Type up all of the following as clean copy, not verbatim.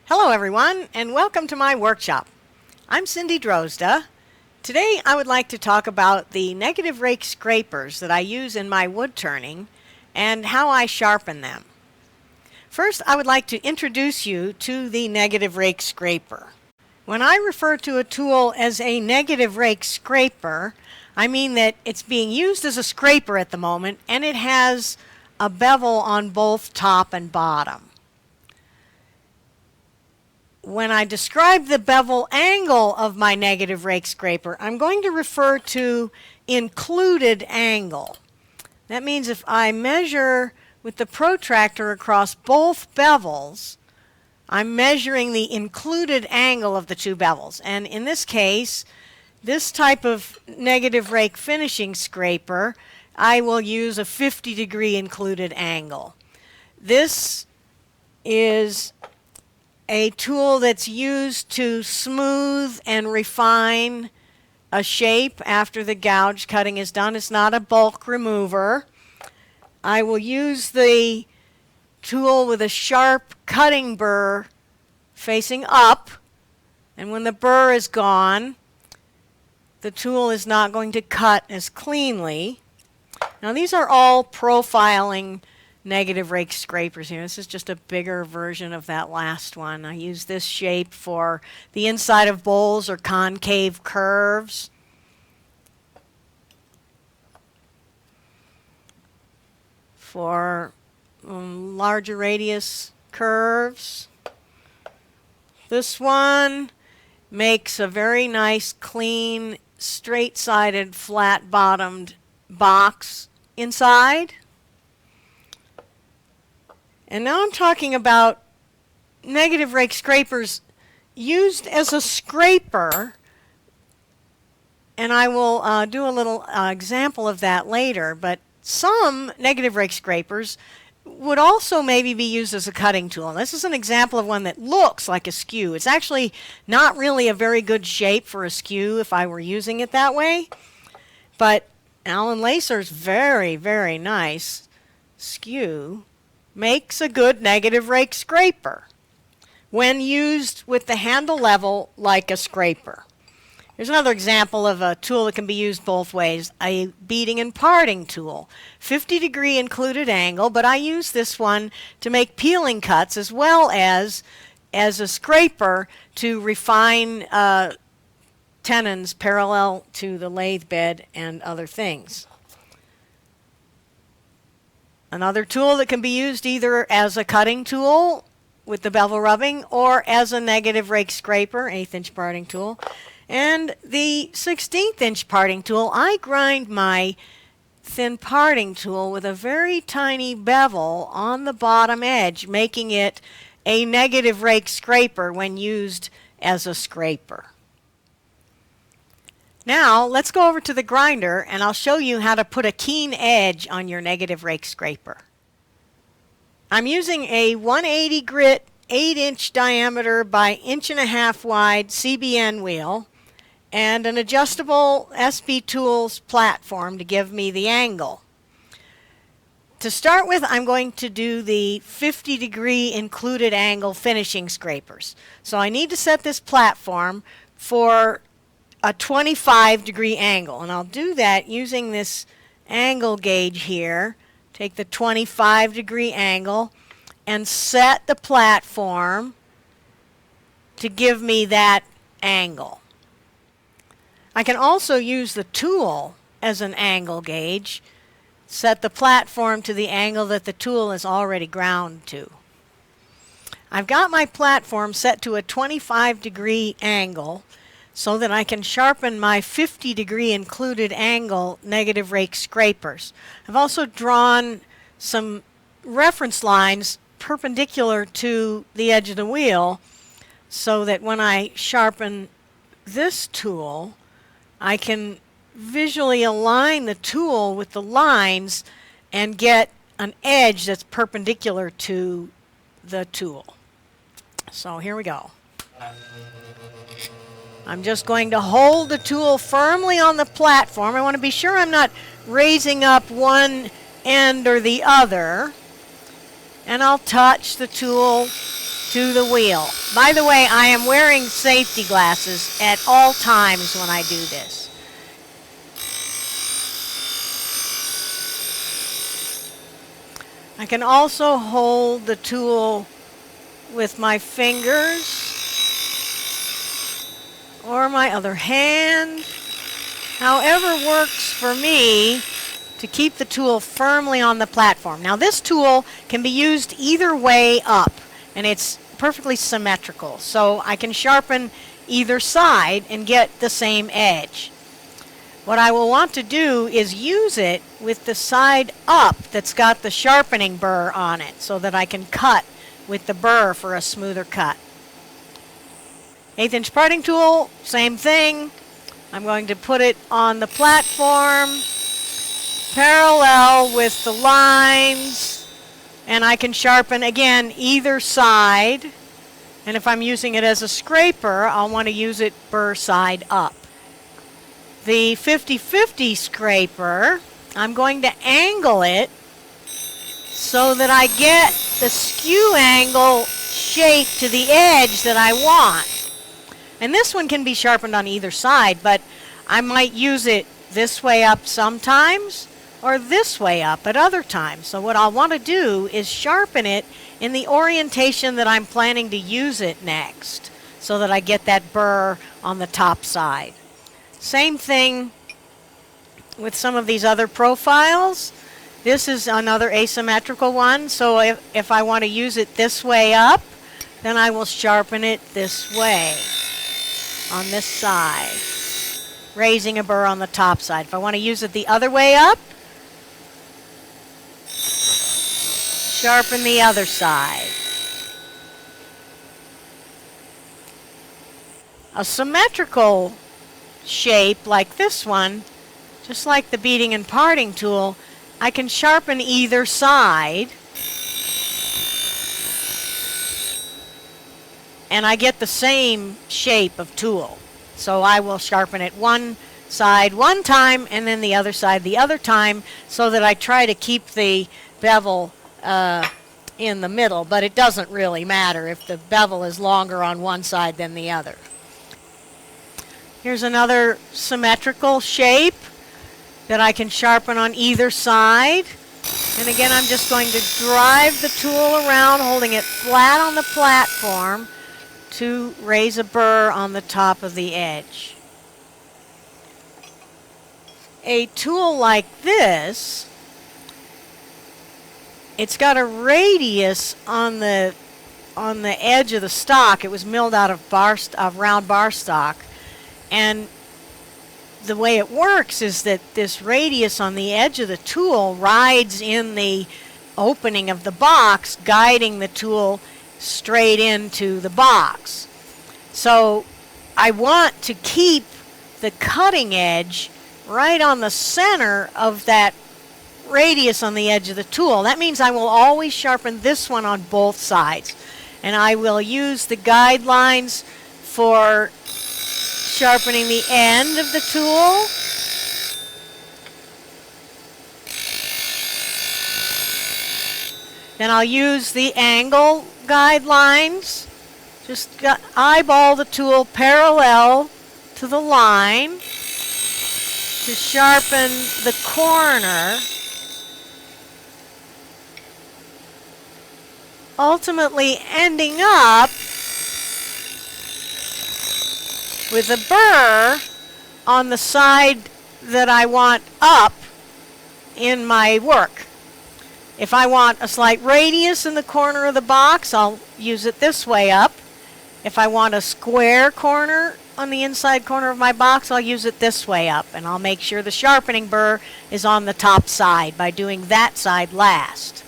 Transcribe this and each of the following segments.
Hello everyone, and welcome to my workshop. I'm Cindy Drozda. Today I would like to talk about the negative rake scrapers that I use in my wood turning and how I sharpen them. First, I would like to introduce you to the negative rake scraper. When I refer to a tool as a negative rake scraper, I mean that it's being used as a scraper at the moment and it has a bevel on both top and bottom. When I describe the bevel angle of my negative rake scraper, I'm going to refer to included angle. That means if I measure with the protractor across both bevels, I'm measuring the included angle of the two bevels. And in this case, this type of negative rake finishing scraper, I will use a 50-degree included angle. This is a tool that's used to smooth and refine a shape after the gouge cutting is done. It's not a bulk remover. I will use the tool with a sharp cutting burr facing up, and when the burr is gone, the tool is not going to cut as cleanly. Now these are all profiling negative rake scrapers here. This is just a bigger version of that last one. I use this shape for the inside of bowls or concave curves. For larger radius curves. This one makes a very nice, clean, straight-sided, flat-bottomed box inside. And now I'm talking about negative rake scrapers used as a scraper, and I will do a little example of that later, but some negative rake scrapers would also maybe be used as a cutting tool. And this is an example of one that looks like a skew. It's actually not really a very good shape for a skew if I were using it that way, but Allen Lacer's very, very nice skew makes a good negative rake scraper when used with the handle level like a scraper. Here's another example of a tool that can be used both ways, a beading and parting tool. 50-degree included angle, but I use this one to make peeling cuts as well as a scraper to refine tenons parallel to the lathe bed and other things. Another tool that can be used either as a cutting tool with the bevel rubbing or as a negative rake scraper, 1/8-inch parting tool. And the 1/16-inch parting tool, I grind my thin parting tool with a very tiny bevel on the bottom edge, making it a negative rake scraper when used as a scraper. Now, let's go over to the grinder and I'll show you how to put a keen edge on your negative rake scraper. I'm using a 180 grit 8-inch diameter by 1.5 wide CBN wheel and an adjustable SB Tools platform to give me the angle. To start with, I'm going to do the 50-degree included angle finishing scrapers. So I need to set this platform for a 25-degree angle, and I'll do that using this angle gauge here. Take the 25-degree angle and set the platform to give me that angle. I can also use the tool as an angle gauge, set the platform to the angle that the tool is already ground to. I've got my platform set to a 25-degree angle so that I can sharpen my 50-degree included angle negative rake scrapers. I've also drawn some reference lines perpendicular to the edge of the wheel so that when I sharpen this tool, I can visually align the tool with the lines and get an edge that's perpendicular to the tool. So here we go. I'm just going to hold the tool firmly on the platform. I want to be sure I'm not raising up one end or the other. And I'll touch the tool to the wheel. By the way, I am wearing safety glasses at all times when I do this. I can also hold the tool with my fingers or my other hand. However works for me to keep the tool firmly on the platform. Now this tool can be used either way up, and it's perfectly symmetrical. So I can sharpen either side and get the same edge. What I will want to do is use it with the side up that's got the sharpening burr on it so that I can cut with the burr for a smoother cut. 1/8 inch parting tool, same thing. I'm going to put it on the platform parallel with the lines, and I can sharpen again either side. And if I'm using it as a scraper, I'll want to use it burr side up. The 50/50 scraper, I'm going to angle it so that I get the skew angle shape to the edge that I want. And this one can be sharpened on either side, but I might use it this way up sometimes or this way up at other times. So what I'll want to do is sharpen it in the orientation that I'm planning to use it next so that I get that burr on the top side. Same thing with some of these other profiles. This is another asymmetrical one, so if I want to use it this way up, then I will sharpen it this way on this side, raising a burr on the top side. If I want to use it the other way up, sharpen the other side. A symmetrical shape like this one, just like the beading and parting tool, I can sharpen either side and I get the same shape of tool. So I will sharpen it one side one time and then the other side the other time so that I try to keep the bevel in the middle, but it doesn't really matter if the bevel is longer on one side than the other. Here's another symmetrical shape that I can sharpen on either side. And again, I'm just going to drive the tool around, holding it flat on the platform to raise a burr on the top of the edge. A tool like this, it's got a radius on the edge of the stock. It was milled out of round bar stock. And the way it works is that this radius on the edge of the tool rides in the opening of the box, guiding the tool straight into the box. So I want to keep the cutting edge right on the center of that radius on the edge of the tool. That means I will always sharpen this one on both sides. And I will use the guidelines for sharpening the end of the tool. Then I'll use the angle guidelines. Just eyeball the tool parallel to the line to sharpen the corner. Ultimately ending up with a burr on the side that I want up in my work. If I want a slight radius in the corner of the box, I'll use it this way up. If I want a square corner on the inside corner of my box, I'll use it this way up, and I'll make sure the sharpening burr is on the top side by doing that side last.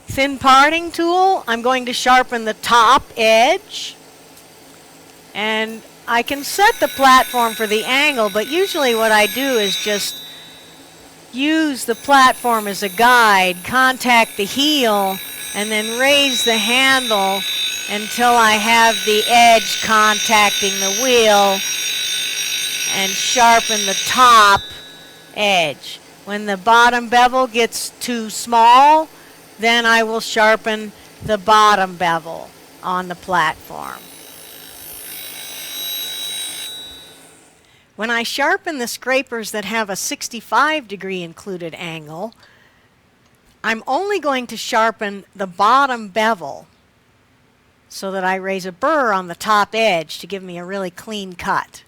Thin parting tool, I'm going to sharpen the top edge. And I can set the platform for the angle, but usually what I do is just use the platform as a guide, contact the heel, and then raise the handle until I have the edge contacting the wheel and sharpen the top edge. When the bottom bevel gets too small, then I will sharpen the bottom bevel on the platform. When I sharpen the scrapers that have a 65-degree included angle, I'm only going to sharpen the bottom bevel so that I raise a burr on the top edge to give me a really clean cut.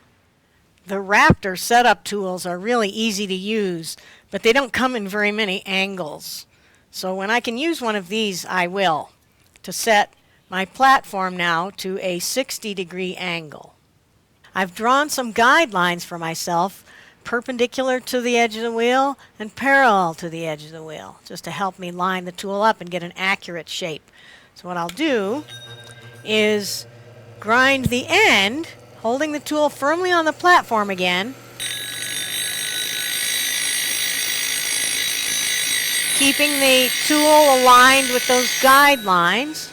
The Raptor setup tools are really easy to use, but they don't come in very many angles. So when I can use one of these, I will, to set my platform now to a 60-degree angle. I've drawn some guidelines for myself, perpendicular to the edge of the wheel and parallel to the edge of the wheel, just to help me line the tool up and get an accurate shape. So what I'll do is grind the end, holding the tool firmly on the platform again, keeping the tool aligned with those guidelines,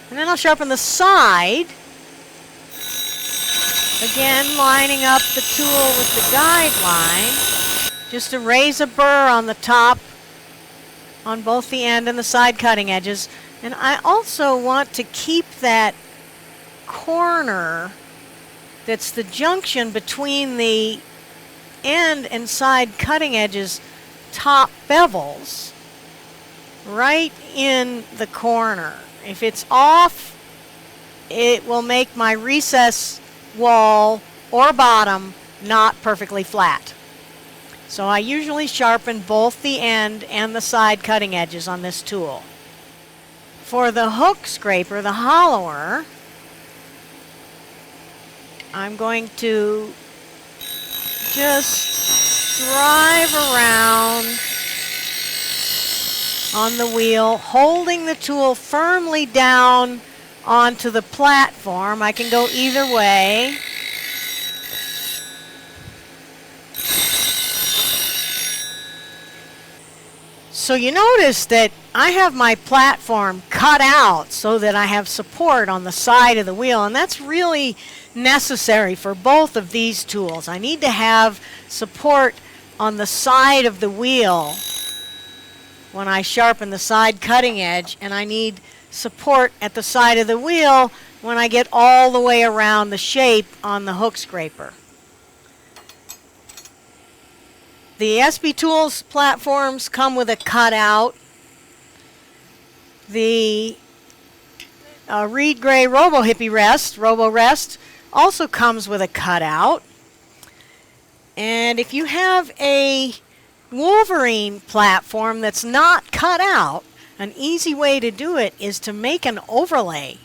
and then I'll sharpen the side, again lining up the tool with the guideline, just to raise a burr on the top, on both the end and the side cutting edges. And I also want to keep that corner that's the junction between the end and side cutting edges top bevels right in the corner. If it's off, it will make my recess wall or bottom not perfectly flat. So I usually sharpen both the end and the side cutting edges on this tool. For the hook scraper, the hollower, I'm going to just drive around on the wheel, holding the tool firmly down onto the platform. I can go either way. So you notice that I have my platform cut out so that I have support on the side of the wheel, and that's really necessary for both of these tools. I need to have support on the side of the wheel when I sharpen the side cutting edge, and I need support at the side of the wheel when I get all the way around the shape on the hook scraper. The SB Tools platforms come with a cutout. The Reed Gray Robo Hippie Robo Rest, also comes with a cutout. And if you have a Wolverine platform that's not cut out, an easy way to do it is to make an overlay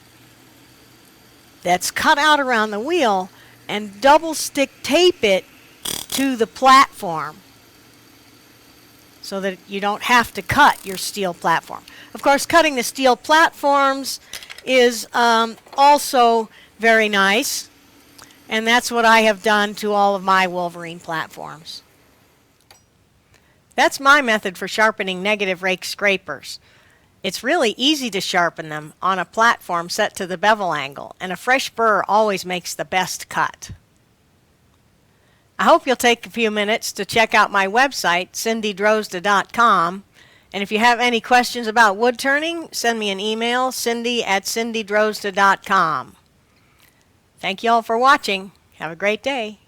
that's cut out around the wheel and double stick tape it to the platform, so that you don't have to cut your steel platform. Of course, cutting the steel platforms is also very nice, and that's what I have done to all of my Wolverine platforms. That's my method for sharpening negative rake scrapers. It's really easy to sharpen them on a platform set to the bevel angle, and a fresh burr always makes the best cut. I hope you'll take a few minutes to check out my website, cindydrozda.com. And if you have any questions about wood turning, send me an email, cindy@cindydrozda.com. Thank you all for watching. Have a great day.